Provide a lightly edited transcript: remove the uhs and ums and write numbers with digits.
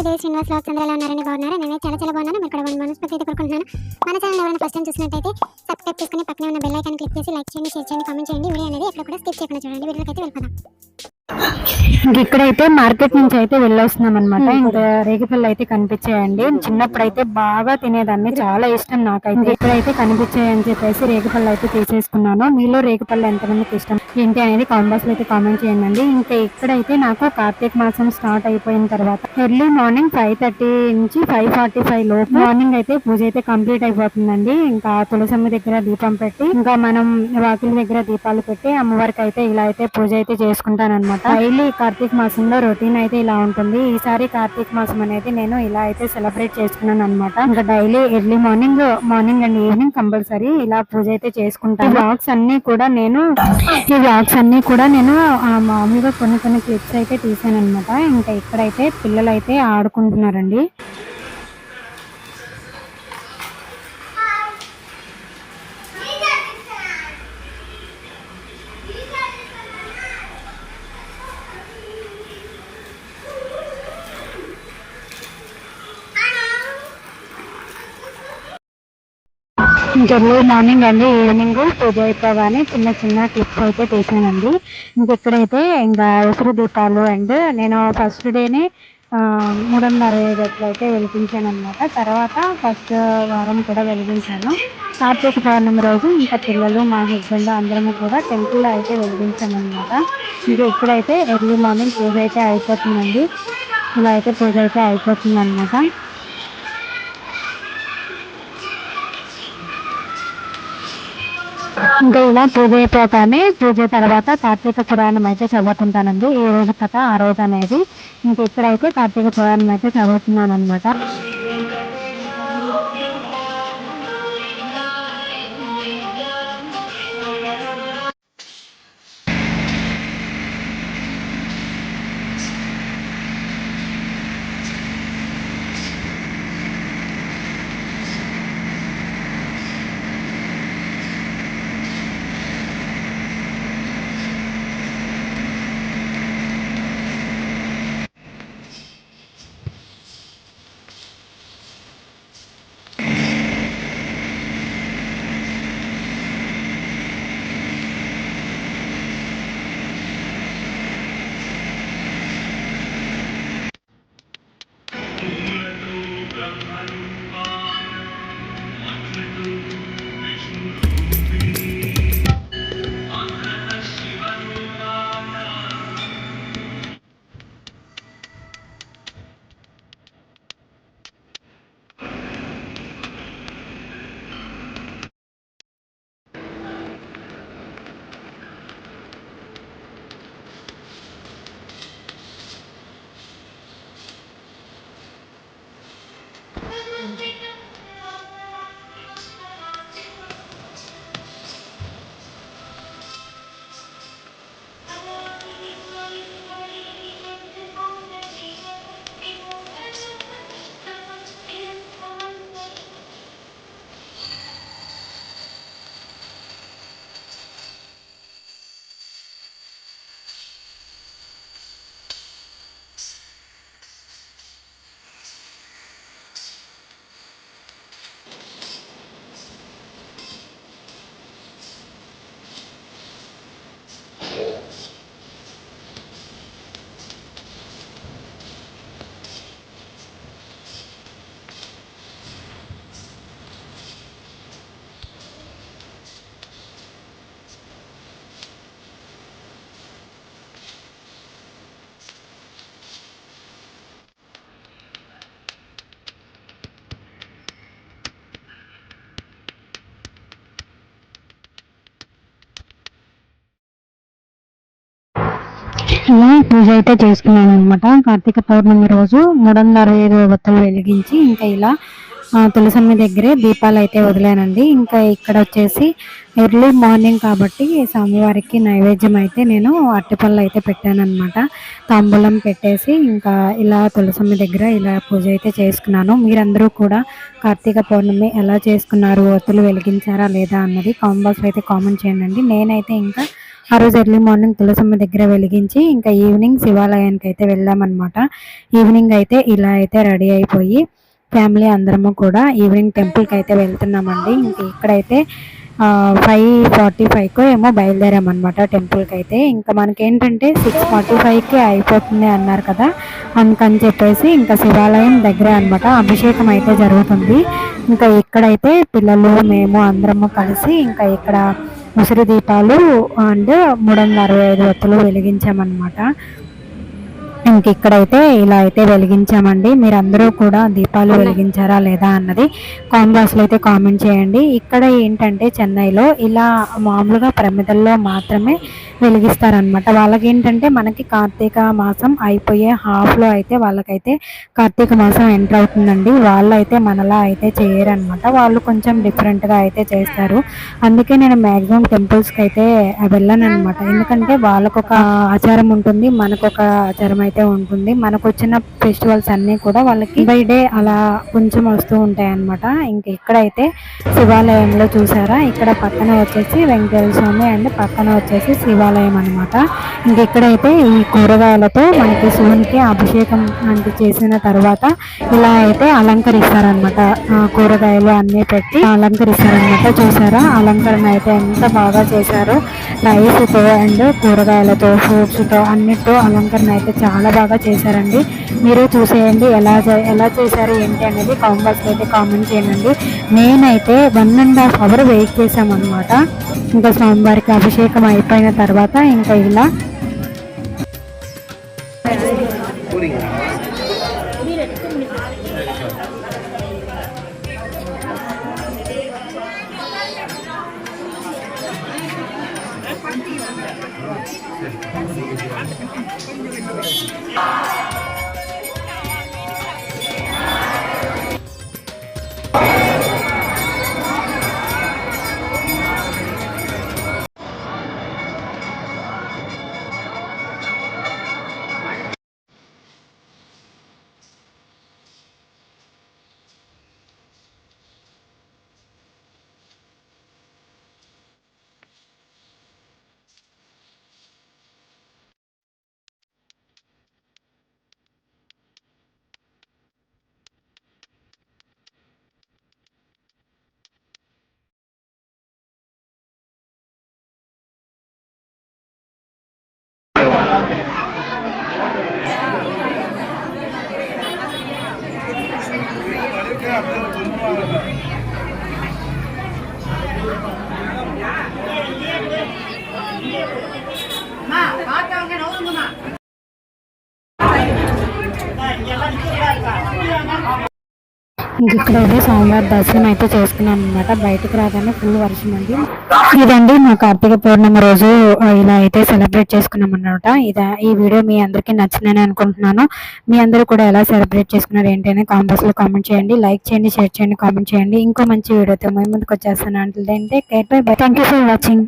Sridevi Srinivas vlogs అందరూ ఎలా ఉన్నారని బాగున్నారా? నేనే చాలా బాగున్నాను. మీరు కూడా మనస్ఫూర్తిగా అయితే కోరుకుంటున్నాను. మన ఛానల్ ఎవరైనా ఫస్ట్ టైం చూసినట్టయితే సబ్స్క్రైబ్ చేసుకుని పక్కనే ఉన్న బెల్ ఐకాన్ క్లిక్ చేసి లైక్ చేయండి, షేర్ చేయండి, కామెంట్ చేయండి. వీడియో అనేది ఎక్కడ కూడా స్కిప్ చేయకుండా చూడండి. వీడియోకి అయితే వెళ్ళిపోదాం. ఇక్కడైతే మార్కెట్ నుంచి అయితే వెళ్ళొస్తున్నాం అనమాట. ఇంకా రేగిపళ్ళు అయితే కనిపించాయండి. చిన్నప్పుడు అయితే బాగా తినేదాన్ని, చాలా ఇష్టం నాకైతే. ఇక్కడైతే కనిపించాయని చెప్పేసి రేగిపళ్ళు అయితే తీసేసుకున్నాను. మీలో రేగిపళ్ళు ఎంతమందికి ఇష్టం ఏంటి అనేది కామెంట్ బాక్స్ లో అయితే కామెంట్ చేయండి. ఇంకా ఇక్కడైతే నాకు కార్తీక మాసం స్టార్ట్ అయిపోయిన తర్వాత ఎర్లీ మార్నింగ్ 5:30 నుంచి 5:45 లోపు మార్నింగ్ అయితే పూజ అయితే కంప్లీట్ అయిపోతుందండి. ఇంకా తులసమ్మ దగ్గర దీపం పెట్టి, ఇంకా మనం వాకిలి దగ్గర దీపాలు పెట్టి అమ్మవారికి అయితే ఇలా అయితే పూజ అయితే చేసుకుంటాను అనమాట. డైలీ కార్తీక మాసంలో రొటీన్ అయితే ఇలా ఉంటుంది. ఈసారి కార్తీక మాసం అనేది నేను ఇలా అయితే సెలబ్రేట్ చేసుకున్నాను అనమాట. ఇంకా daily early morning and evening compulsory ఇలా పూజ అయితే చేసుకుంటాను. ఈ వ్లాగ్స్ అన్ని కూడా నేను మామూలుగా కొన్ని క్లిప్స్ అయితే తీసాను అనమాట. ఇంకా ఇక్కడైతే పిల్లలు అయితే ఆడుకుంటున్నారండి. ఎర్లీ మార్నింగ్ అండి ఈవినింగ్ పూజ అయిపోగానే చిన్న క్లిప్స్ అయితే తీసానండి. ఇంకెక్కడైతే ఇంకా ఉసిరి దీపాలు అండ్ నేను ఫస్ట్ డేనే 3:30 అయితే వెలిగించాను అనమాట. తర్వాత ఫస్ట్ వారం కూడా వెలిగించాను. కార్తీక పౌర్ణమి రోజు ఇంకా పిల్లలు మా హస్బెండ్ అందరము కూడా టెంపుల్లో అయితే వెలిగించాను అనమాట. ఇంకా ఇక్కడైతే ఎర్లీ మార్నింగ్ పూజ అయితే అయిపోతుందండి. ఇలా అయితే పూజ అయితే అయిపోతుంది అనమాట. ఇంకా ఇలా పూజ అయిపోగానే పూజ తర్వాత కార్తీక పురాణం అయితే చదువుకుంటానండి. ఏ రోజు కథ ఆ రోజు అనేది. ఇంక ఇక్కడైతే కార్తీక పురాణం అయితే చదువుతున్నాను అనమాట. ఇలా పూజ అయితే చేసుకున్నాను అనమాట. కార్తీక పౌర్ణమి రోజు 3:65 ఒత్తులు వెలిగించి ఇంకా ఇలా తులసమ్మ దగ్గరే దీపాలు అయితే వదిలానండి. ఇంకా ఇక్కడ వచ్చేసి ఎర్లీ మార్నింగ్ కాబట్టి స్వామివారికి నైవేద్యం అయితే నేను అరటిపళ్ళు అయితే పెట్టాను అనమాట. తాంబూలం పెట్టేసి ఇంకా ఇలా తులసమ్మ దగ్గర ఇలా పూజ అయితే చేసుకున్నాను. మీరందరూ కూడా కార్తీక పౌర్ణమి ఎలా చేసుకున్నారు, ఒత్తులు వెలిగించారా లేదా అన్నది కామెంట్ బాక్స్లో అయితే కామెంట్ చేయండి. నేనైతే ఇంకా ఆ రోజు ఎర్లీ మార్నింగ్ తులసమ్మ దగ్గర వెలిగించి ఇంకా ఈవినింగ్ శివాలయానికి అయితే వెళ్ళామన్నమాట. ఈవినింగ్ అయితే ఇలా అయితే రెడీ అయిపోయి ఫ్యామిలీ అందరము కూడా ఈవినింగ్ టెంపుల్కి అయితే వెళ్తున్నామండి. ఇంక ఇక్కడైతే 5:45కో ఏమో బయలుదేరామన్నమాట టెంపుల్కి అయితే. ఇంకా మనకేంటంటే 6:45కి అయిపోతుంది అన్నారు కదా, అందుకని చెప్పేసి ఇంకా శివాలయం దగ్గరే అనమాట అభిషేకం అయితే జరుగుతుంది. ఇంకా ఇక్కడైతే పిల్లలు మేము అందరము కలిసి ఇంకా ఇక్కడ ఉసిరి దీపాలు అండ్ 365 ఒత్తులు వెలిగించామన్నమాట. ఇంక ఇక్కడైతే ఇలా అయితే వెలిగించామండి. మీరందరూ కూడా దీపాలు వెలిగించారా లేదా అన్నది కామెంట్ బాక్స్లో అయితే కామెంట్ చేయండి. ఇక్కడ ఏంటంటే చెన్నైలో ఇలా మామూలుగా ప్రమిదల్లో మాత్రమే వెలిగిస్తారనమాట. వాళ్ళకి ఏంటంటే మనకి కార్తీక మాసం అయిపోయే హాఫ్లో అయితే వాళ్ళకైతే కార్తీక మాసం ఎంటర్ అవుతుందండి. వాళ్ళు అయితే మనలా అయితే చేయరనమాట. వాళ్ళు కొంచెం డిఫరెంట్గా అయితే చేస్తారు. అందుకే నేను మ్యాక్సిమం టెంపుల్స్కి అయితే వెళ్ళను అనమాట. ఎందుకంటే వాళ్ళకొక ఆచారం ఉంటుంది, మనకొక ఆచారం అయితే ఉంటుంది. మనకు వచ్చిన ఫెస్టివల్స్ అన్నీ కూడా వాళ్ళకి బై డే అలా కొంచెం వస్తూ ఉంటాయి అన్నమాట. ఇంక ఇక్కడైతే శివాలయంలో చూసారా, ఇక్కడ పక్కన వచ్చేసి వెంకటేశ్వర స్వామి అండ్ పక్కన వచ్చేసి శివాలయం అనమాట. ఇంక ఇక్కడైతే ఈ కూరగాయలతో మనకి శివునికి అభిషేకం అంటే చేసిన తర్వాత ఇలా అయితే అలంకరిస్తారనమాట. కూరగాయలు అన్నీ పెట్టి అలంకరిస్తారనమాట. చూసారా అలంకరణ అయితే ఎంత బాగా చేశారో, రైస్తో అండ్ కూరగాయలతో ఫ్రూట్స్తో అన్నిటితో అలంకరణ అయితే చాలా బాగా చేశారండి. మీరు చూసేయండి ఎలా చేశారు ఏంటి అనేది కామెంట్ బాక్స్లో అయితే కామెంట్ చేయండి. నేనైతే 1.5 hour వెయిట్ చేశామన్నమాట. ఇంకా స్వామివారికి అభిషేకం అయిపోయిన తర్వాత ఇంకా ఇలా ఇక్కడైతే సోమవారం దర్శనం అయితే చేసుకున్నాను అనమాట. బయటకు రాగానే ఫుల్ వర్షం అండి. ఇదండి మా కార్తీక పౌర్ణమి రోజు ఇలా అయితే సెలబ్రేట్ చేసుకున్నాం అనమాట. ఈ వీడియో మీ అందరికీ నచ్చిందని అనుకుంటున్నాను. మీ అందరూ కూడా ఎలా సెలబ్రేట్ చేసుకున్నారు ఏంటి అని కామెంట్ బాక్స్ లో కామెంట్ చేయండి. లైక్ చేయండి, షేర్ చేయండి, కామెంట్ చేయండి. ఇంకో మంచి వీడియోతో మేము ముందుకు వచ్చేస్తాను. అంటే థ్యాంక్ యూ ఫర్ వాచింగ్.